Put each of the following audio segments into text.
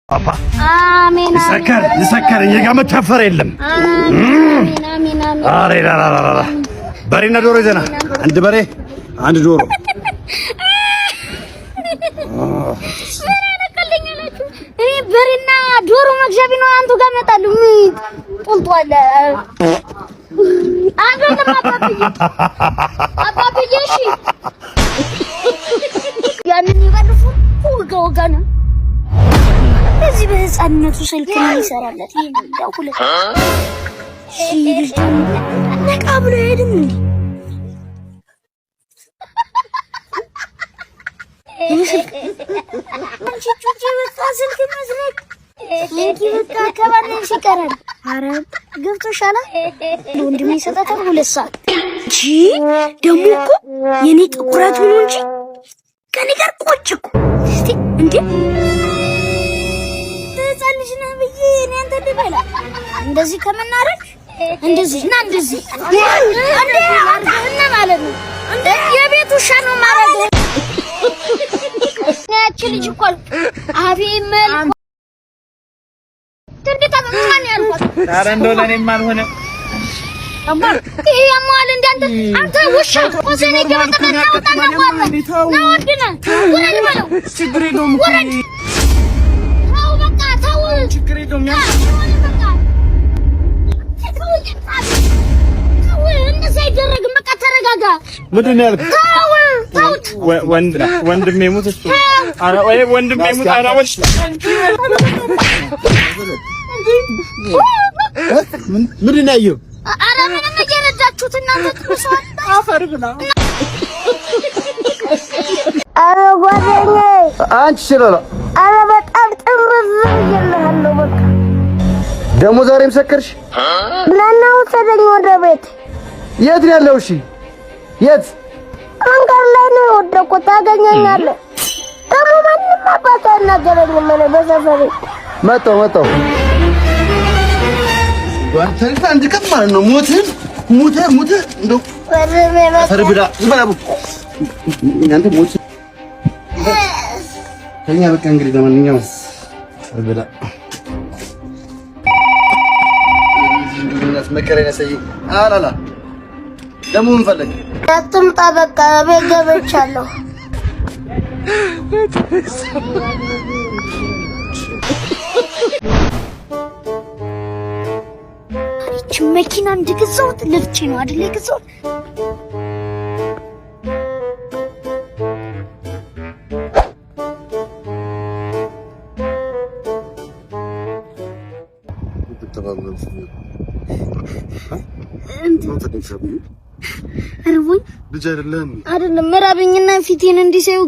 አባ አሜን ይሰከር እየጋመ ተፈረ የለም አሜን አሬ ላላላ በሬና ዶሮ ይዘና አንድ በሬ አንድ ዶሮ እኔ በሬና ዶሮ መግዣ ቢኖር አንተ ጋር እመጣለሁ። ጦልጧል አይደለም አባብዬ እሺ ያንን ይባልፉ ወጋ ነው እዚህ በህፃንነቱ ስልክ ነው ይሰራለት ይሄው ሁለት ነቃ ብሎ ሄድም እንዴ አንቺ ጩጪ ወጣስልክ መስለክ ለኪ በቃ ከባነሽ ይቀራል። አረ ገብቶሻል ወንድሜ ሰጣታል 2 ሰዓት እጂ ደሞ እኮ የኔ ጥቁረት ሆኖ እንጂ ከኔ ጋር ቆጭኩ እስቲ እንዴ ተዛልሽ ነው ብዬ እኔ አንተ ልበላ እንደዚህ ከመናረክ እንደዚህ እና እንደዚህ እና ማለት ነው እንዴ የቤቱ ሻ ነው ማረግ ያቺ ልጅ እኮ አቤ መልኩ ትንቢታ ማን ያልኳት ኧረ እንደው ለኔም አልሆነ አባ ያማል እንዳንተ አንተ ውሻ ወሰኔ ገበጣና ወጣና ነው ወድና ወረድ በለው ችግር የለውም ታው በቃ ታው ችግር የለውም በቃ ታው እንደዛ አይደረግም በቃ ተረጋጋ ምንድን ነው ያልኩት ወንድሜ ሙት እሱ ኧረ ወይ ወንድሜ ሙት ኧረ ወሽ ምንድን ነው ያየው ኧረ ምንም እየነዳችሁት እናንተ ትመስዋል አፈር ብላ ኧረ ጓደኛዬ አንቺ ስለላ ኧረ በጣም ጥምዝ ይልሃለሁ በቃ ደግሞ ዛሬም ሰከርሽ ለና ወሰደኝ ወደ ቤት የት ነው ያለው እሺ የት አንጋር ላይ ነው የወደኩት ታገኘኛለህ ደግሞ ማንም አባቷ አናገረኝም እኔ በሰፈሬ መጣሁ ወንተልታ እንድቀም ማለት ነው ሙተ እንደው ፈርብዳ ዝባቡ እናንተ ሞት ከኛ በቃ እንግዲህ ለማንኛውም ፈርብዳ እንደናስ መከረኛ ሰይ አላላ ደግሞ ምን ፈለግ አትምጣ በቃ ቤት ገብቻለሁ መኪና እንደገዛሁት ለፍቼ ነው አይደል የገዛሁት አረቦኝ ልጅ አይደለም ምራብኝና ፊቴን እንዲሰዩ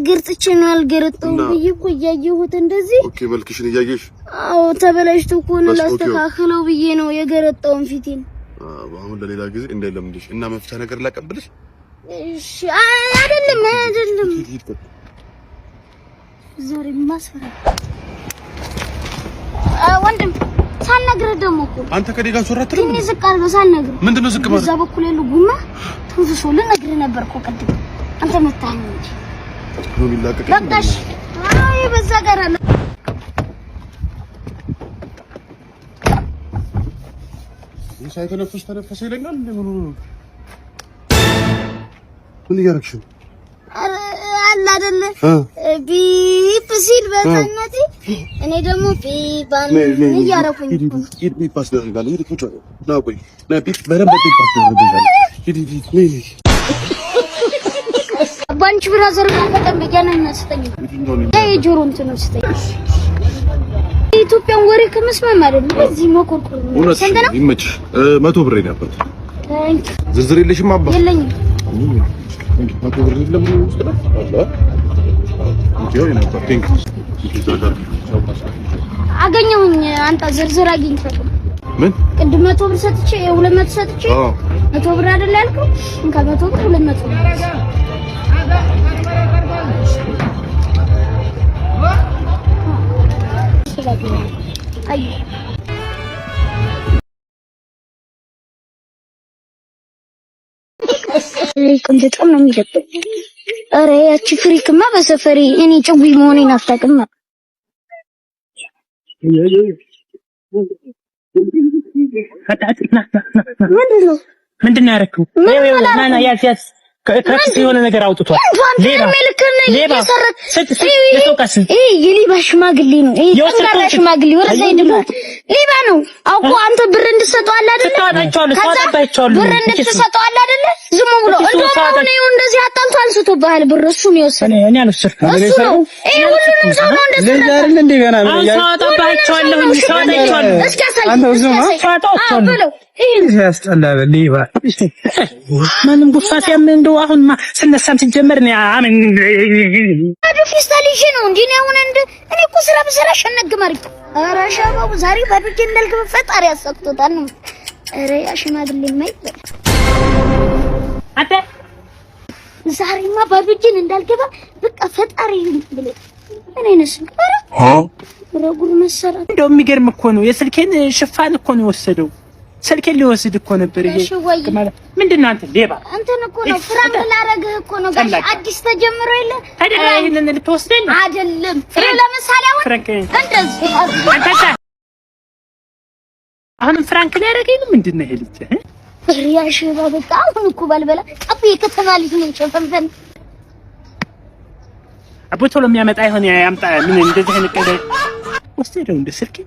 ግርጥቼ ነው አልገረጠው ብዬ እኮ እያየሁት እንደዚህ ኦኬ መልክሽን እያየሽ አዎ ተበላሽቶ እኮ ነው ላስተካክለው ብዬ ነው የገረጠውን ፊቴን አሁን ለሌላ ጊዜ እንደለምድሽ እና መፍቻ ነገር ላቀብልሽ እሺ አይደለም ዛሬ ማስፈራ ወንድም ሳልነግርህ ደግሞ እኮ አንተ ከዴ ጋር ሶራትልም ምን ይዝቃል በሳልነግርህ ምንድነው ዝቅ ማለት እዛ በኩል ያለው ጉማ ትንፍሶ ልነግርህ ነበር እኮ ቅድም አንተ መታኸኝ እንጂ ነው ቢላቀቅ በቃሽ አይ በዛ ጋር አለ ተነፈሰ ይለኛል እንደምን ምን እያደረግሽ ነው አለ አይደለ ቢፕ ሲል በተነቲ እኔ ደግሞ ቢባን እያደረኩኝ ቢፓስ ደርጋለሁ ይሄ ቁጭ ነው ቆይ ና ቢፕ በረም ቢፓስ ደርጋለሁ ይሄ ባንቺ ብራዘር ማፈጠን በያነና ስተኝ የጆሮ እንትን ስተኝ ኢትዮጵያን ወሬ ከመስማም አይደለም እዚህ መኮርኮር ነው ሰንደና ይመች 100 ብር ነበር ዝርዝር የለሽም አባ የለኝም 100 ብር የለም ውስጥ ነው እንዴ ነበር ቲንክ አገኘሁኝ አንተ ዝርዝር አግኝተህ ምን ቅድም 100 ብር ሰጥቼ 200 ሰጥቼ 100 ብር አይደል ያልከው እንካ 100 ብር 200 ብር አይ ፍሪክም በጣም ነው የሚደብረው። ኧረ ያቺ ፍሪክማ በሰፈሪ እኔ ጭዊ መሆኔን አታውቅም። ምንድነው ያደረኩት? ማና ያስ ከክስ የሆነ ነገር አውጥቷል። ሌባ የሌባ ሽማግሌ ነው። ጠንካራ ሽማግሌ ወረዛ ይድማ ሌባ ነው። አውቆ አንተ ብር እንድትሰጠው አለ አይደለ? ብር እንድትሰጠው አለ አይደለ? ዝም ብሎ እንደውም ነው እንደዚህ አጣልቶ አንስቶብሃል ብር። እሱ ነው የወሰደው። እኔ አልወሰድኩም። እሱ ነው ሁሉንም ሰው ነው እንደዚህ አይደል? እንደገና ነው ያሳጣባቸዋለሁ። እስኪ ያሳይ በለው። ይሄ ያስጠላል። ሌባ ማንም ጉፋ ሲያምን እንደው አሁን ስነሳም ሲጀመር ነው አምን አዱ ፊስታሊሽ ነው እንዴ ነው አሁን እንደ እኔ እኮ ስራ በስራ ሸነግማሪ። ኧረ ሻባው ዛሬ ባዱጅ እንዳልገባ ፈጣሪ ያሰጥቶታል ነው። ኧረ ያ ሽማግሌ ማይበል አተ ዛሬማ ባዱጅን እንዳልገባ በቃ ፈጣሪ ብለ እኔ ነሽ ረጉር መሰራት እንደው የሚገርም እኮ ነው። የስልኬን ሽፋን እኮ ነው የወሰደው። ስልኬን ሊወስድ እኮ ነበር። ይሄ ምንድነው? አንተ ሌባ አንተን እኮ ነው ፍራንክ ላረግህ እኮ ነው። ጋሽ አዲስ ተጀምሮ የለ አይደል? ይሄንን ልትወስደኝ አይደለም። ለምሳሌ አሁን እንደዚህ አሁን ፍራንክ ሊያረገኝ ምንድነው? ይሄ ልጅ ሪያሽ በቃ አሁን እኮ ባልበላ አብ የከተማ ልጅ ነው ሸፈንፈን አቦ ቶሎ የሚያመጣ ይሆን ያምጣ። ምን እንደዚህ አይነት ቀደ ወስደው እንደ ስልኬ